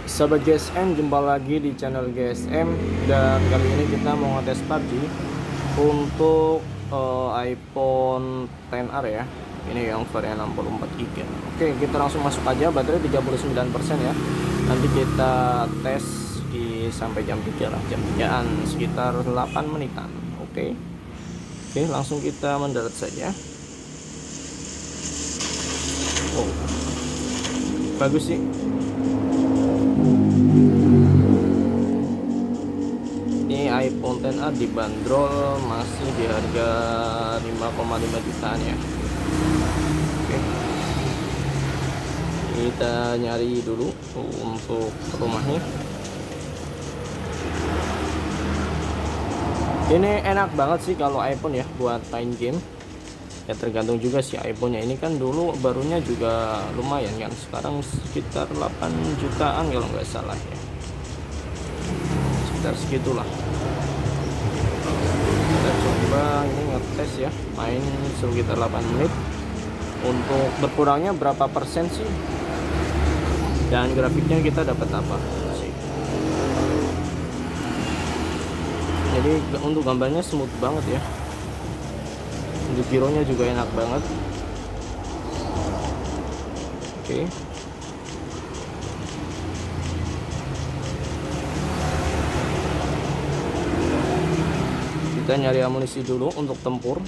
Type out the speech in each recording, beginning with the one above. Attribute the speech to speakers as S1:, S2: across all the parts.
S1: Sahabat GSM, jumpa lagi di channel GSM. Dan kali ini kita mau ngetes PUBG untuk iPhone XR ya. Ini yang varian 64 GB. Oke, kita langsung masuk aja. Baterai 39% ya. Nanti kita tes sampai jam 3 lah. Jam 3an sekitar 8 menitan. Oke, langsung kita mendarat saja. Oh, bagus sih. Ini iPhone XR dibanderol masih di harga 5,5 jutaan ya. Oke, kita nyari dulu untuk rumahnya. Ini enak banget sih kalau iPhone ya buat main game ya, tergantung juga sih iPhone-nya. Ini kan dulu barunya juga lumayan kan, sekarang sekitar 8 jutaan kalau nggak salah ya, sekitar segitulah. Kita coba ini ngetes ya, main sekitar 8 menit. Untuk berkurangnya berapa persen sih, dan grafiknya kita dapat apa sih. Jadi untuk gambarnya smooth banget ya, untuk gironya juga enak banget. Oke, kita nyari amunisi dulu untuk tempur.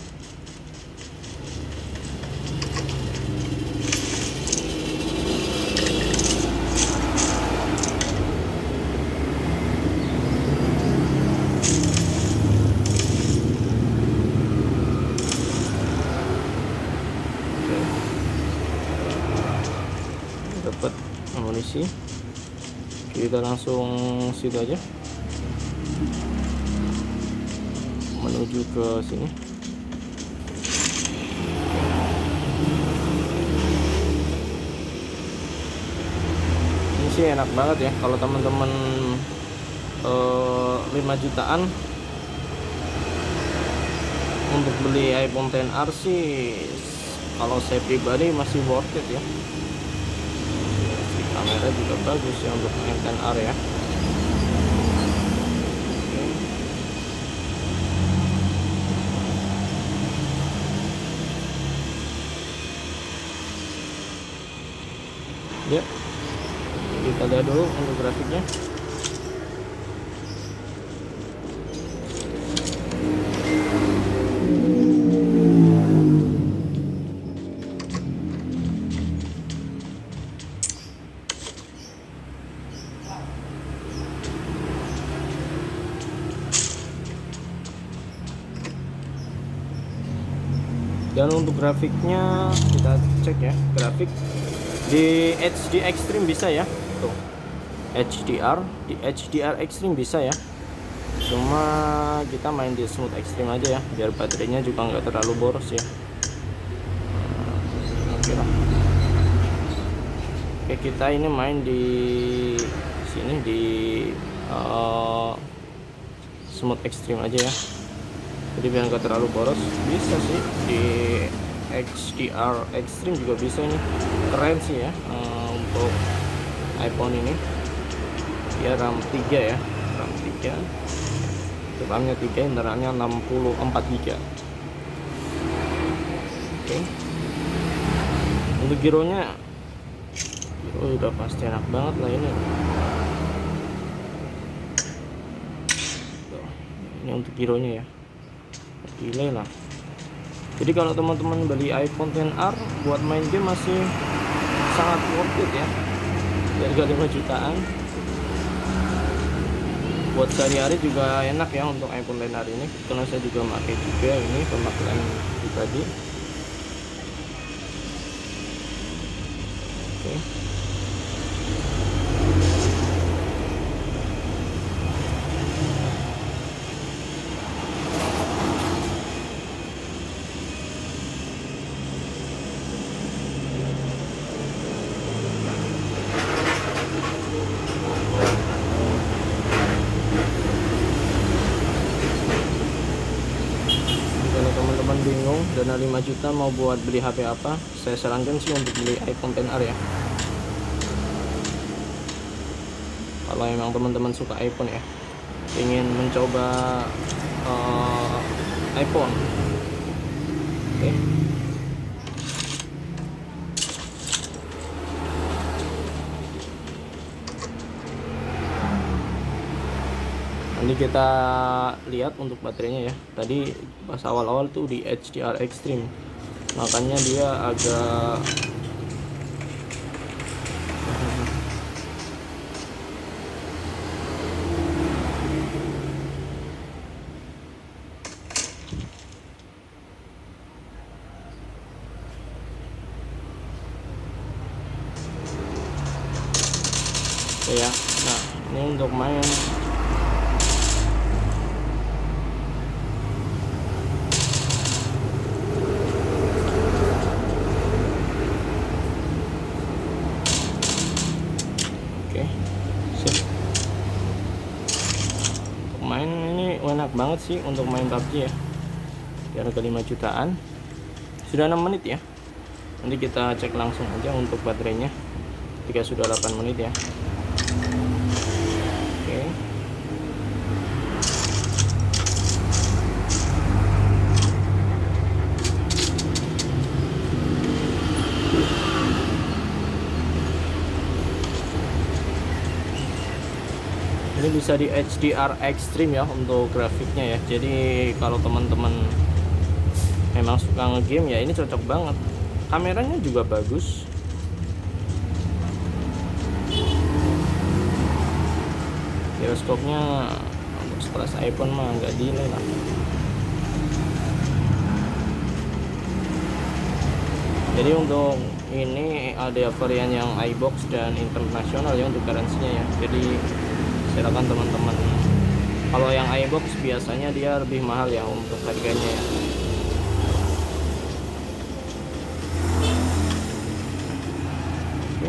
S1: Dapat amunisi, kita langsung situ aja, menuju ke sini. Ini sih enak banget ya kalau teman-teman 5 jutaan untuk beli iPhone XR sih, kalau saya pribadi masih worth it ya. Kamera juga bagus ya untuk iPhone XR ya. Ya, kita lihat dulu untuk grafiknya. Dan untuk grafiknya kita cek ya, grafik di HD Extreme bisa ya, tuh HDR, di HDR Extreme bisa ya. Cuma kita main di Smooth Extreme aja ya, biar baterainya juga nggak terlalu boros ya. Oke lah. Oke, kita ini main di sini di Smooth Extreme aja ya, jadi biar nggak terlalu boros. Bisa sih di HDR Extreme juga bisa, ini keren sih ya. Untuk iPhone ini ya, RAM 3 ya, RAM 3, RAM-nya 3, internalnya 64 GB. Oke, untuk gironya udah pasti enak banget lah ini. Tuh, ini untuk gironya ya, delay lah. Jadi kalau teman-teman beli iPhone XR buat main game masih sangat worth it ya, harga 5 jutaan. Buat sehari-hari juga enak ya untuk iPhone XR ini, karena saya juga pakai juga ini pemakaian pribadi. Oke. Bingung dana 5 juta mau buat beli HP apa, saya sarankan sih untuk beli iPhone XR ya. kalau memang teman-teman suka iPhone ya, ingin mencoba iPhone. Oke. Nanti kita lihat untuk baterainya ya. Tadi pas awal-awal tuh di HDR Extreme, makanya dia agak ya. Nah, ini untuk main. Oke, sip. Untuk main ini enak banget sih untuk main PUBG ya. Di harga 5 jutaan. Sudah 6 menit ya. Nanti kita cek langsung aja untuk baterainya. Jika sudah 8 menit ya. Oke. Ini bisa di HDR Extreme ya untuk grafiknya ya. Jadi kalau teman-teman memang suka ngegame ya, ini cocok banget. Kameranya juga bagus. Giroskopnya untuk sekelas iPhone mah nggak delay lah. Jadi untuk ini ada varian yang iBox dan internasional ya untuk garansinya ya. Jadi silakan teman-teman, kalau yang iBox biasanya dia lebih mahal ya untuk harganya ya. Oke.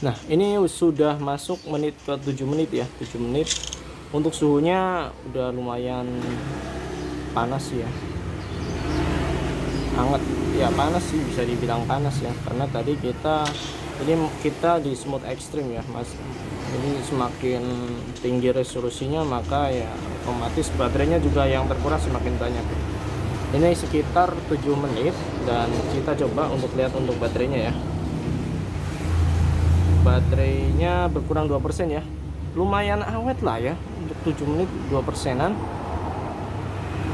S1: Nah, ini sudah masuk menit ke 7 menit ya, 7 menit. Untuk suhunya udah lumayan panas ya, hangat ya, panas sih, bisa dibilang panas ya, karena tadi kita di smooth extreme ya mas. Jadi semakin tinggi resolusinya maka ya otomatis baterainya juga yang terkuras semakin banyak. Ini sekitar 7 menit dan kita coba untuk lihat untuk baterainya ya. Baterainya berkurang 2% ya, lumayan awet lah ya untuk 7 menit 2%an.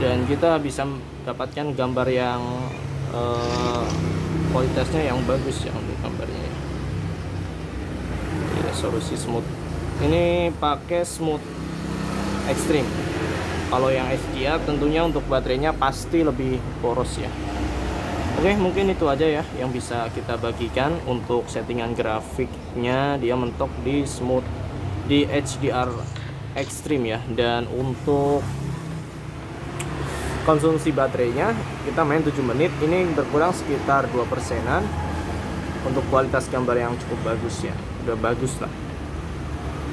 S1: Dan kita bisa dapatkan gambar yang kualitasnya yang bagus ya untuk gambarnya ya. Resolusi smooth, ini pakai smooth extreme. Kalau yang HDR tentunya untuk baterainya pasti lebih boros ya. Oke, mungkin itu aja ya yang bisa kita bagikan untuk settingan grafiknya. Dia mentok di smooth di HDR extreme ya. Dan untuk konsumsi baterainya kita main 7 menit, ini berkurang sekitar 2%an. Untuk kualitas gambar yang cukup bagus ya, udah bagus lah.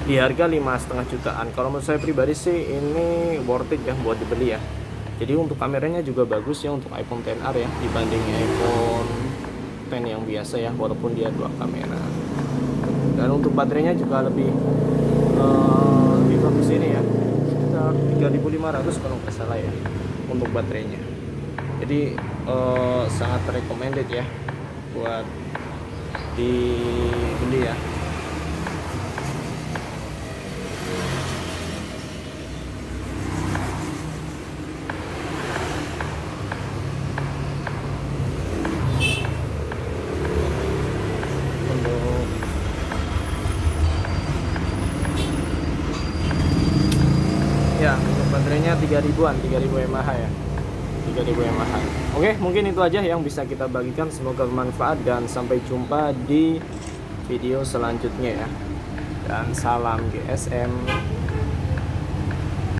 S1: Di harga 5,5 jutaan. Kalau menurut saya pribadi sih ini worth it ya buat dibeli ya. Jadi untuk kameranya juga bagus ya untuk iPhone XR ya, dibanding iPhone X yang biasa ya, walaupun dia 2 kamera. Dan untuk baterainya juga lebih bagus ini ya, sekitar 3.500 kalau nggak salah ya untuk baterainya. Jadi sangat recommended ya buat dibeli ya. Ya, untuk baterainya 3000-an, 3000 mAh ya. 3000 mAh. Oke, mungkin itu aja yang bisa kita bagikan. Semoga bermanfaat dan sampai jumpa di video selanjutnya ya. Dan salam GSM.